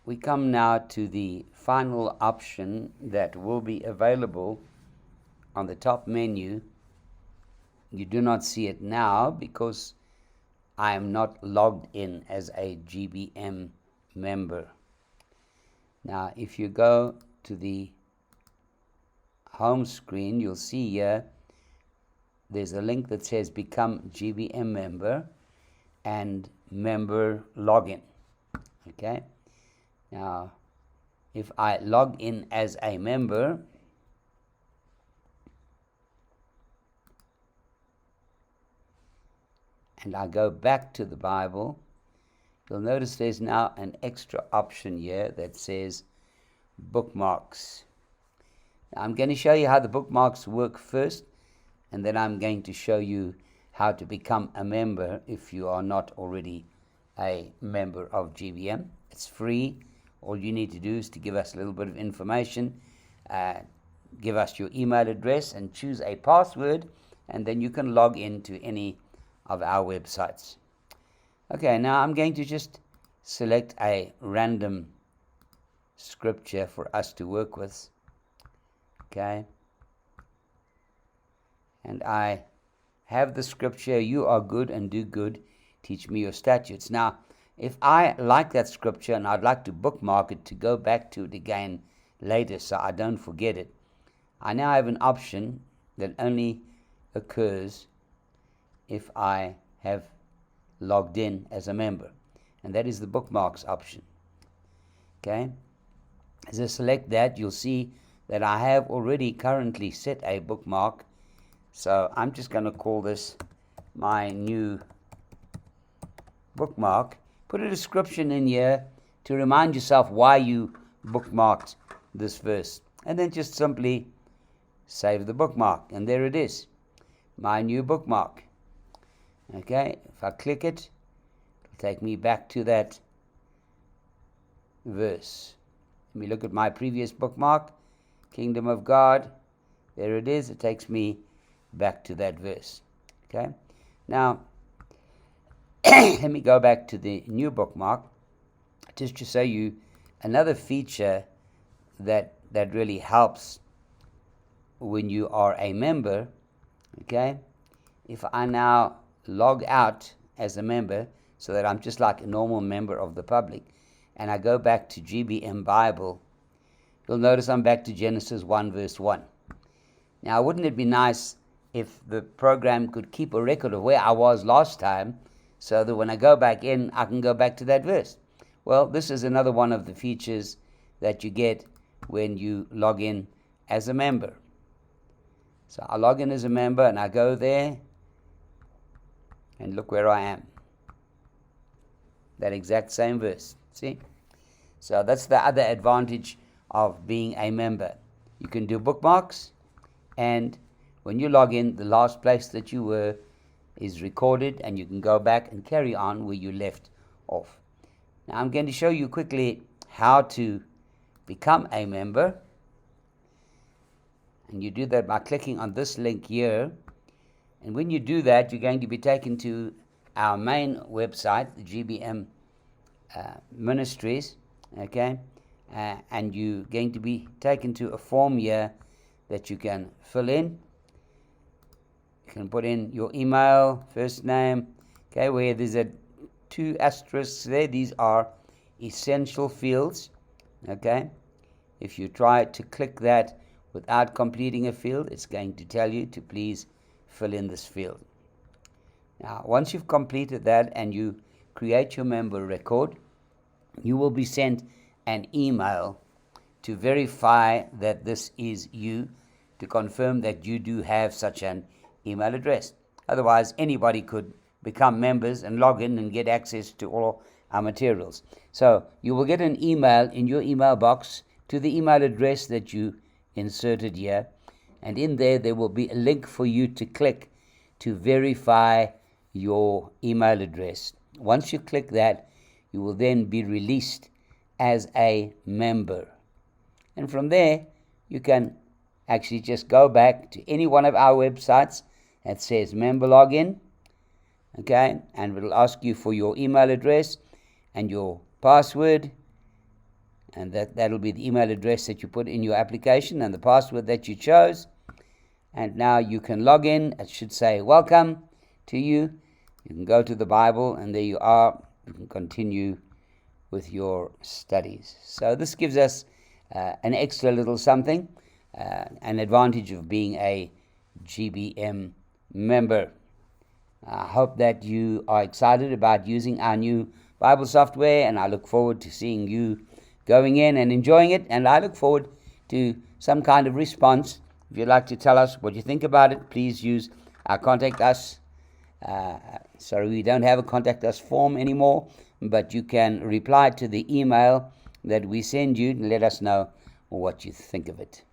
we come now to the final option that will be available on the top menu. You do not see it now because I am not logged in as a GBM member. Now, if you go to the home screen, you'll see here there's a link that says Become GBM Member and Member Login. Okay? Now, if I log in as a member, and I go back to the Bible, you'll notice there's now an extra option here that says Bookmarks. Now, I'm going to show you how the bookmarks work first, and then I'm going to show you how to become a member if you are not already a member of GBM. It's free. All you need to do is to give us a little bit of information, give us your email address and choose a password, and then you can log into any of our websites. Okay, now I'm going to just select a random scripture for us to work with. Okay, and I have the scripture, "You are good and do good, teach me your statutes." Now, if I like that scripture and I'd like to bookmark it to go back to it again later so I don't forget it, I now have an option that only occurs if I have logged in as a member, and that is the bookmarks option. Okay, as I select that, you'll see that I have already currently set a bookmark, so I'm just going to call this my new bookmark. Put a description in here to remind yourself why you bookmarked this verse, and then just simply save the bookmark, and there it is, my new bookmark. Okay, if I click it, it'll take me back to that verse. Let me look at my previous bookmark, Kingdom of God. There it is. It takes me back to that verse. Okay, now let me go back to the new bookmark just to show you another feature that really helps when you are a member. Okay, if I now log out as a member so that I'm just like a normal member of the public, and I go back to GBM Bible, you'll notice I'm back to Genesis 1 verse 1. Now, wouldn't it be nice if the program could keep a record of where I was last time, so that when I go back in, I can go back to that verse? Well, this is another one of the features that you get when you log in as a member. So I log in as a member and I go there, and look where I am. That exact same verse. See? So that's the other advantage of being a member. You can do bookmarks, and when you log in, the last place that you were is recorded, and you can go back and carry on where you left off. Now I'm going to show you quickly how to become a member. And you do that by clicking on this link here. And when you do that, you're going to be taken to our main website, the GBM Ministries, okay? And you're going to be taken to a form here that you can fill in. You can put in your email, first name, okay, where there's a 2 asterisks there. These are essential fields, okay? If you try to click that without completing a field, it's going to tell you to please fill in this field. Now, once you've completed that and you create your member record, you will be sent an email to verify that this is you, to confirm that you do have such an email address. Otherwise, anybody could become members and log in and get access to all our materials. So you will get an email in your email box to the email address that you inserted here, and in there will be a link for you to click to verify your email address. Once you click that, you will then be released as a member. And from there, you can actually just go back to any one of our websites that says member login, okay, and it will ask you for your email address and your password, and that'll be the email address that you put in your application and the password that you chose. And now you can log in. It should say welcome to you. You can go to the Bible, and there you are. You can continue with your studies. So this gives us an extra little something, an advantage of being a GBM member. I hope that you are excited about using our new Bible software, and I look forward to seeing you going in and enjoying it, and I look forward to some kind of response. If you'd like to tell us what you think about it, please use our contact us. Sorry, we don't have a contact us form anymore, but you can reply to the email that we send you and let us know what you think of it.